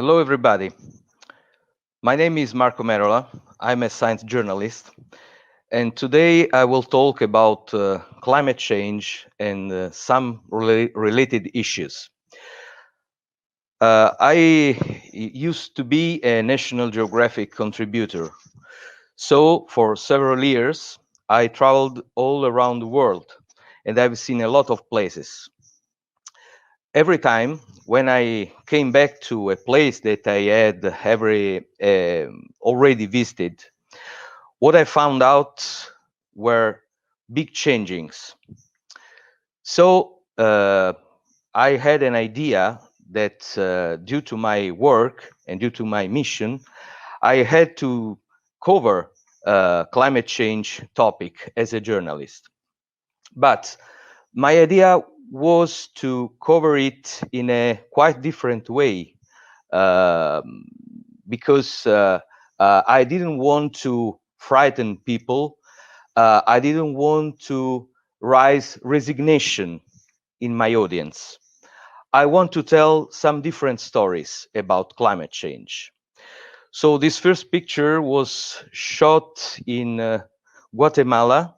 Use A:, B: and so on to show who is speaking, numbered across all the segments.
A: Hello, everybody. My name is Marco Merola. I'm a science journalist, and today I will talk about climate change and some related issues. I used to be a National Geographic contributor, so for several years I traveled all around the world, and I've seen a lot of places. Every time when I came back to a place that I had already visited, what I found out were big changings. So I had an idea that due to my work and due to my mission, I had to cover climate change topic as a journalist. But my idea was to cover it in a quite different way, um, because I didn't want to frighten people. I didn't want to raise resignation in my audience. I want to tell some different stories about climate change. So this first picture was shot in Guatemala.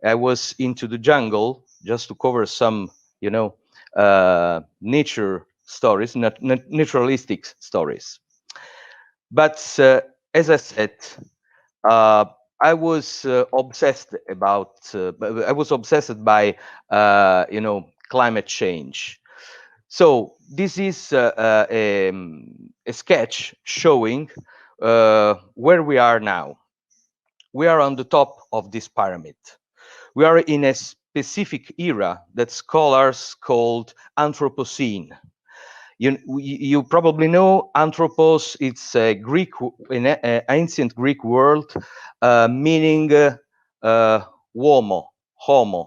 A: I was into the jungle just to cover some, nature stories, naturalistic stories. But as I said, uh, I was obsessed by, climate change. So this is a sketch showing where we are now. We are on the top of this pyramid. We are in a specific era that scholars called Anthropocene. You probably know anthropos. It's a ancient Greek word meaning homo,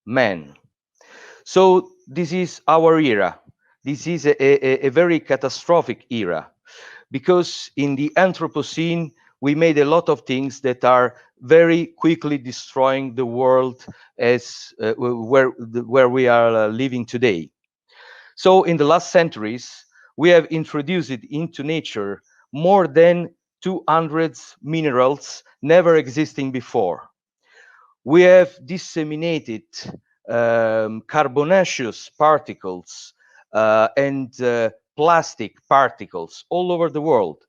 A: man. So this is our era. This is a very catastrophic era, because in the Anthropocene we made a lot of things that are very quickly destroying the world as where we are living today. So in the last centuries, we have introduced into nature more than 200 minerals never existing before. We have disseminated carbonaceous particles and plastic particles all over the world,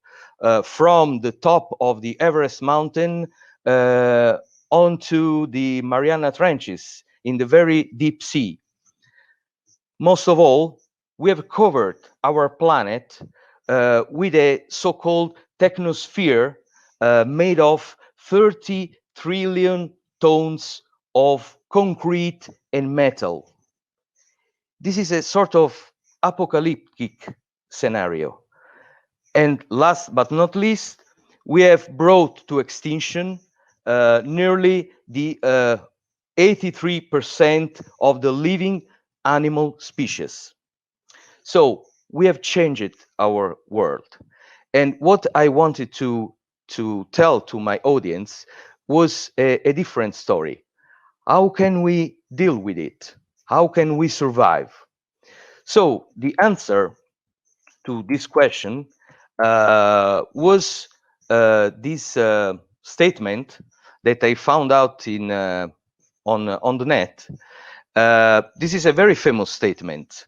A: from the top of the Everest mountain onto the Mariana Trenches in the very deep sea. Most of all, we have covered our planet with a so-called technosphere made of 30 trillion tons of concrete and metal. This is a sort of apocalyptic scenario. And last but not least, we have brought to extinction nearly the 83% of the living animal species. So we have changed our world. And what I wanted to tell to my audience was a different story. How can we deal with it? How can we survive? So the answer to this question was this statement that I found out on the net. This is a very famous statement.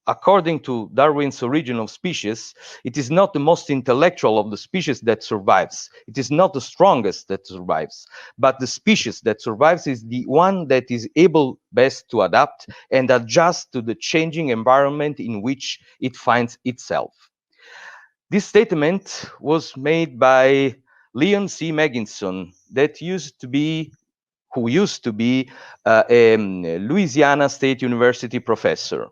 A: According to Darwin's Origin of Species, it is not the most intellectual of the species that survives. It is not the strongest that survives, but the species that survives is the one that is able best to adapt and adjust to the changing environment in which it finds itself. This statement was made by Leon C. Megginson, who used to be a Louisiana State University professor.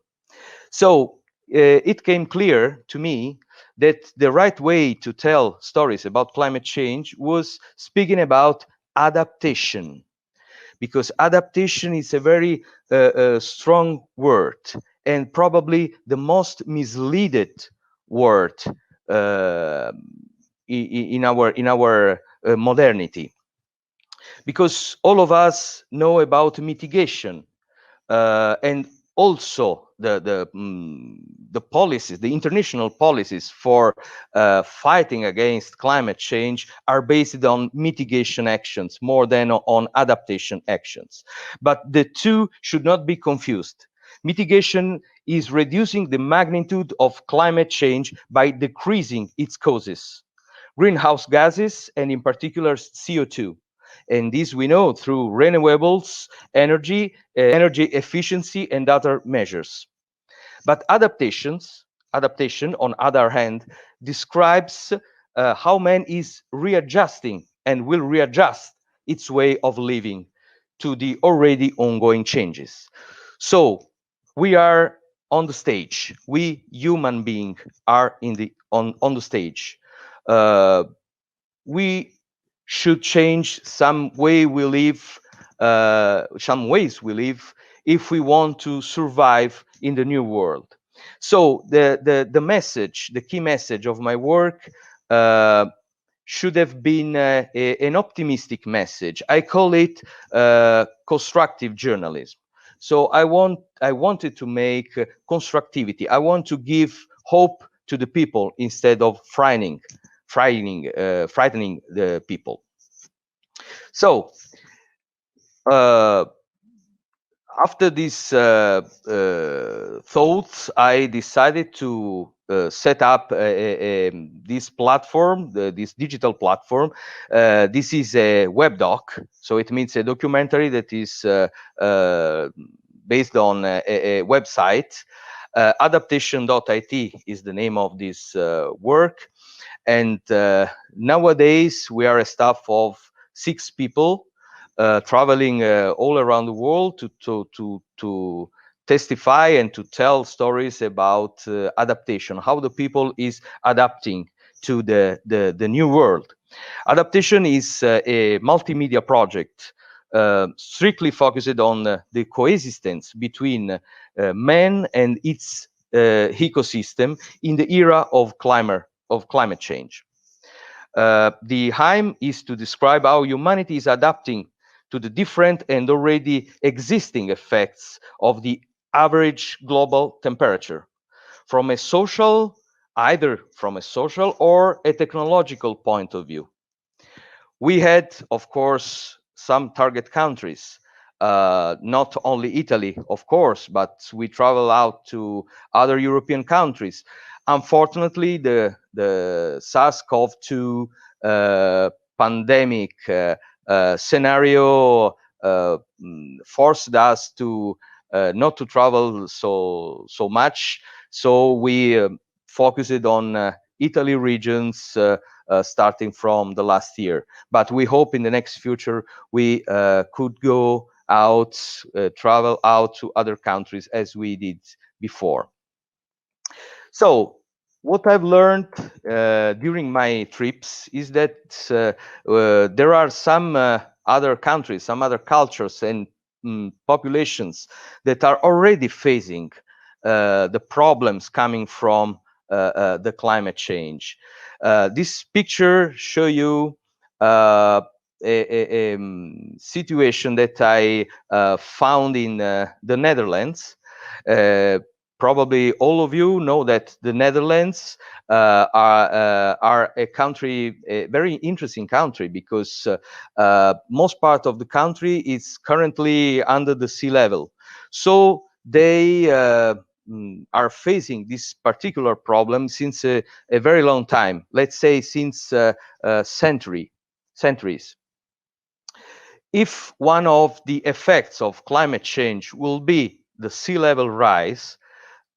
A: So it came clear to me that the right way to tell stories about climate change was speaking about adaptation, because adaptation is a very strong word and probably the most misleaded word uh, in our modernity, because all of us know about mitigation, and also the policies, the international policies for fighting against climate change are based on mitigation actions more than on adaptation actions. But the two should not be confused. Mitigation is reducing the magnitude of climate change by decreasing its causes, greenhouse gases, and in particular CO2. And this we know through renewables, energy efficiency, and other measures. But adaptation, on other hand, describes how man is readjusting and will readjust its way of living to the already ongoing changes. So we are on the stage. We human beings are on the stage. Uh, we should change some ways we live if we want to survive in the new world. So the key message of my work uh, should have been an optimistic message. I call it constructive journalism. So I wanted to make constructivity. I want to give hope to the people instead of frightening the people. So uh, after these thoughts, I decided to set up this platform, this digital platform. This is a web doc, so it means a documentary that is based on a website. Adaptation.it is the name of this work. And nowadays, we are a staff of 6 people traveling all around the world to testify and to tell stories about adaptation, how the people is adapting to the new world. Adaptation is a multimedia project strictly focused on the coexistence between man and its ecosystem in the era of climate change. The aim is to describe how humanity is adapting to the different and already existing effects of the average global temperature from a social, either from a social or a technological point of view. We had, of course, some target countries, not only Italy, of course, but we travel out to other European countries. Unfortunately, the SARS-CoV-2 pandemic scenario forced us to not to travel so much. So we focused on Italy regions starting from the last year. But we hope in the next future we could go out, travel out to other countries as we did before. So what I've learned during my trips is that there are some other countries, some other cultures and populations that are already facing the problems coming from the climate change. This picture show you a situation that I found in the Netherlands. Probably all of you know that the Netherlands are a country, a very interesting country, because most part of the country is currently under the sea level. So they are facing this particular problem since a very long time, let's say since centuries. If one of the effects of climate change will be the sea level rise,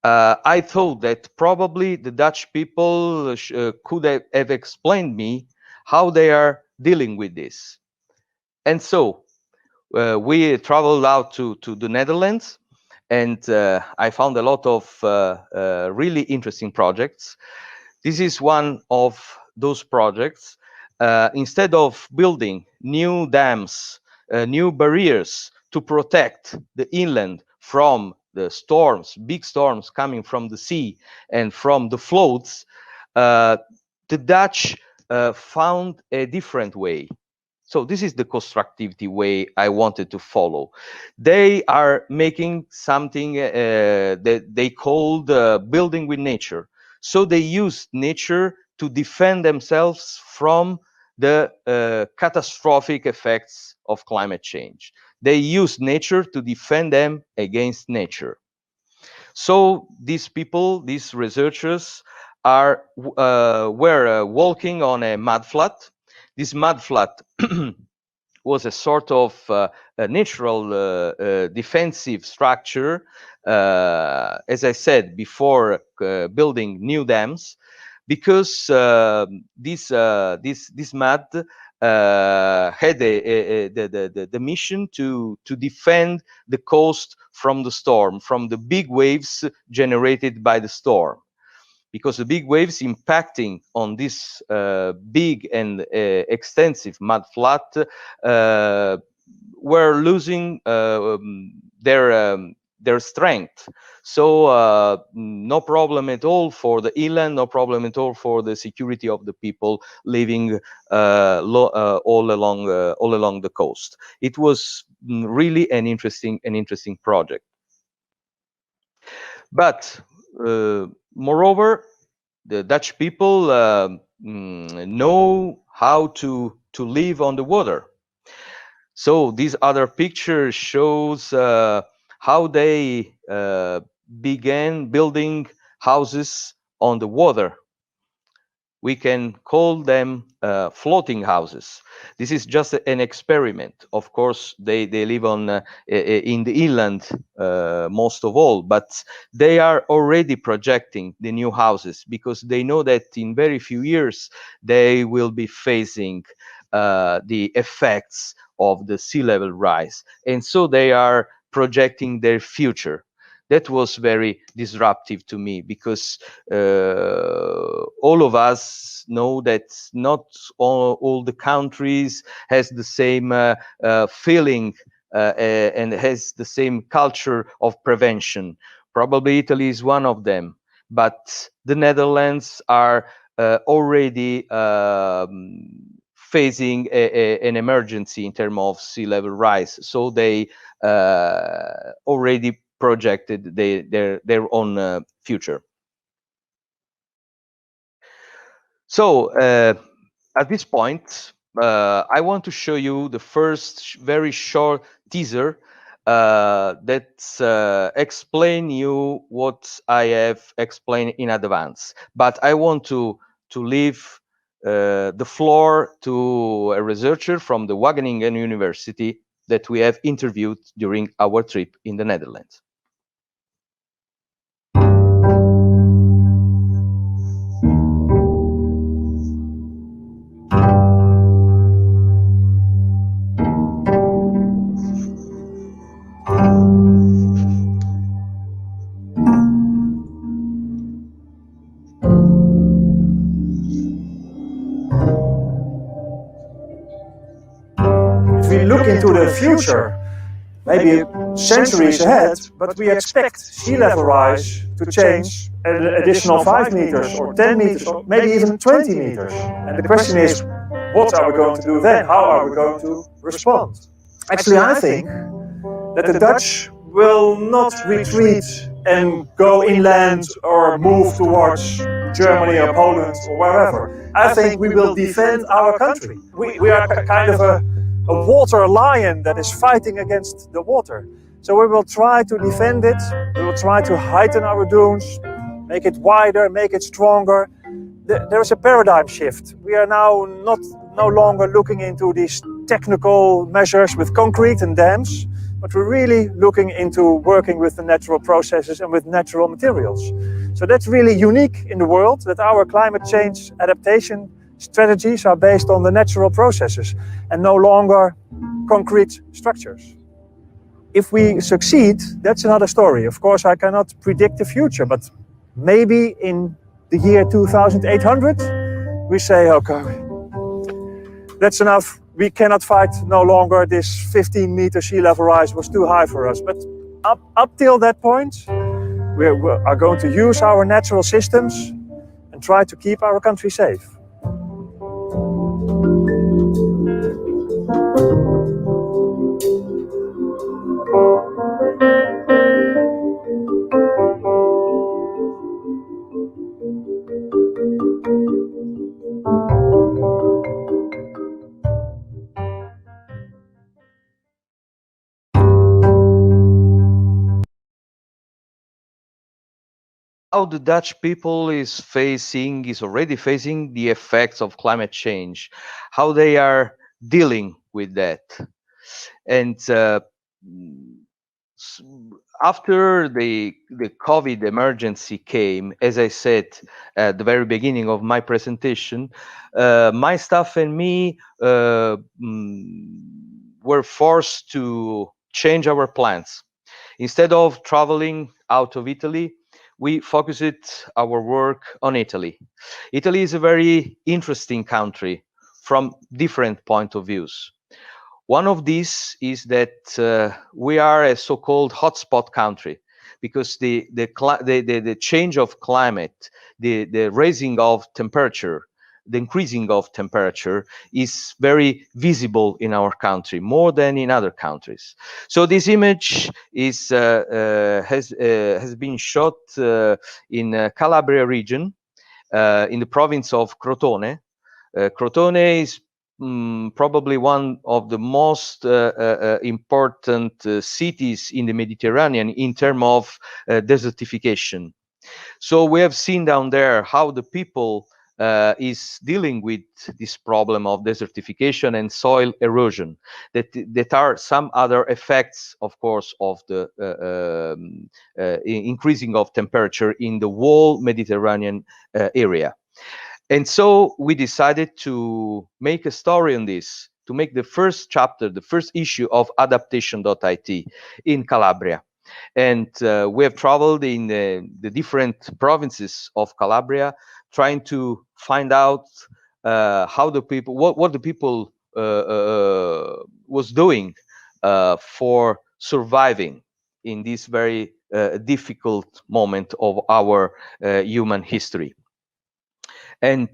A: I thought that probably the Dutch people could have explained me how they are dealing with this. And so we traveled out to the Netherlands, and I found a lot of really interesting projects. This is one of those projects. Instead of building new dams, new barriers to protect the inland from the storms, big storms coming from the sea and from the floods, the Dutch found a different way. So this is the constructivity way I wanted to follow. They are making something that they called building with nature. So they used nature to defend themselves from the catastrophic effects of climate change. They use nature to defend them against nature. So these people, these researchers, were walking on a mudflat. This mudflat was a sort of a natural defensive structure, as I said before, building new dams, because this mud had the mission to defend the coast from the storm, from the big waves generated by the storm, because the big waves impacting on this big and extensive mud flat were losing their strength. So no problem at all for the inland, no problem at all for the security of the people living all along the coast. It was really an interesting project. But moreover, the Dutch people know how to live on the water. So this other picture shows how they began building houses on the water. We can call them floating houses. This is just an experiment. Of course, they live on in the inland most of all, but they are already projecting the new houses because they know that in very few years they will be facing the effects of the sea level rise, and so they are projecting their future. That was very disruptive to me because all of us know that not all the countries has the same feeling and has the same culture of prevention. Probably Italy is one of them, but the Netherlands are already facing an emergency in terms of sea level rise. So they already projected their own future. So at this point, I want to show you the first very short teaser that explain you what I have explained in advance. But I want to leave the floor to a researcher from the Wageningen University that we have interviewed during our trip in the Netherlands.
B: If we look into the future, maybe centuries ahead, but we expect sea level rise to change an additional 5 meters or 10 meters or maybe even 20 meters. And the question is, what are we going to do then? How are we going to respond? Actually, I think that the Dutch will not retreat and go inland or move towards Germany or Poland or wherever. I think we will defend our country. We are kind of a water lion that is fighting against the water. So we will try to defend it, we will try to heighten our dunes, make it wider, make it stronger. There is a paradigm shift. We are now no longer looking into these technical measures with concrete and dams, but we're really looking into working with the natural processes and with natural materials. So that's really unique in the world, that our climate change adaptation strategies are based on the natural processes and no longer concrete structures. If we succeed, that's another story. Of course, I cannot predict the future, but maybe in the year 2800, we say, okay, that's enough. We cannot fight no longer. This 15-meter sea level rise was too high for us. But up till that point, we are going to use our natural systems and try to keep our country safe.
A: how the Dutch people is already facing the effects of climate change, how they are dealing with that. And s- after the COVID emergency came, as I said at the very beginning of my presentation, my staff and me were forced to change our plans. Instead of traveling out of Italy, we focused our work on Italy. Italy is a very interesting country from different point of views. One of these is that we are a so-called hotspot country because the change of climate, the raising of temperature, the increasing of temperature is very visible in our country, more than in other countries. So this image has been shot in Calabria region, in the province of Crotone. Crotone is probably one of the most important cities in the Mediterranean in terms of desertification. So we have seen down there how the people is dealing with this problem of desertification and soil erosion. That are some other effects, of course, of the increasing of temperature in the whole Mediterranean area. And so we decided to make a story on this, to make the first chapter, the first issue of adaptation.it in Calabria. And we have traveled in the different provinces of Calabria, trying to find out how the people, what the people was doing for surviving in this very difficult moment of our human history. And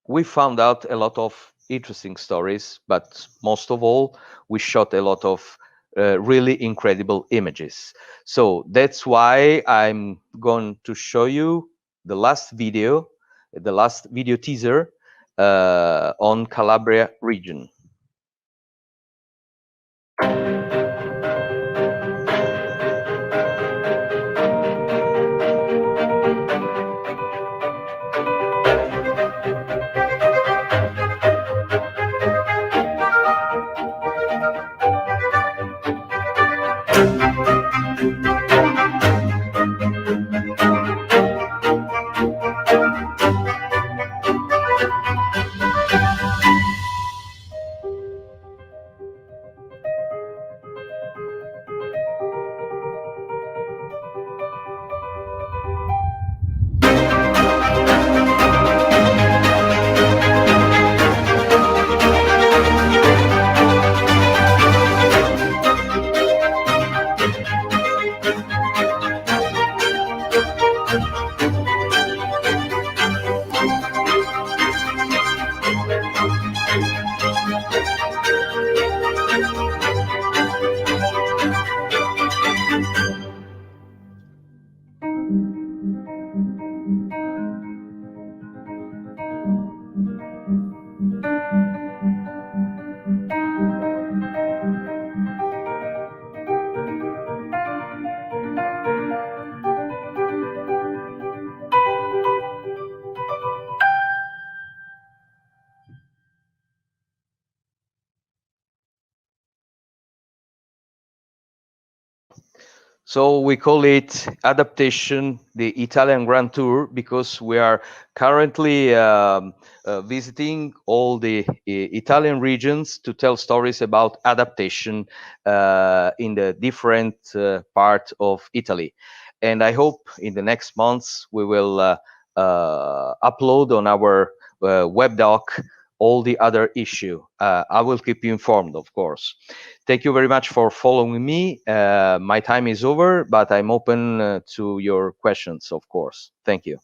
A: we found out a lot of interesting stories, but most of all, we shot a lot of really incredible images. So that's why I'm going to show you the last video teaser on Calabria region. So we call it Adaptation, the Italian Grand Tour, because we are currently visiting all the Italian regions to tell stories about adaptation in the different part of Italy. And I hope in the next months we will upload on our web doc all the other issue. I will keep you informed, of course. Thank you very much for following me. My time is over, but I'm open to your questions, of course. Thank you.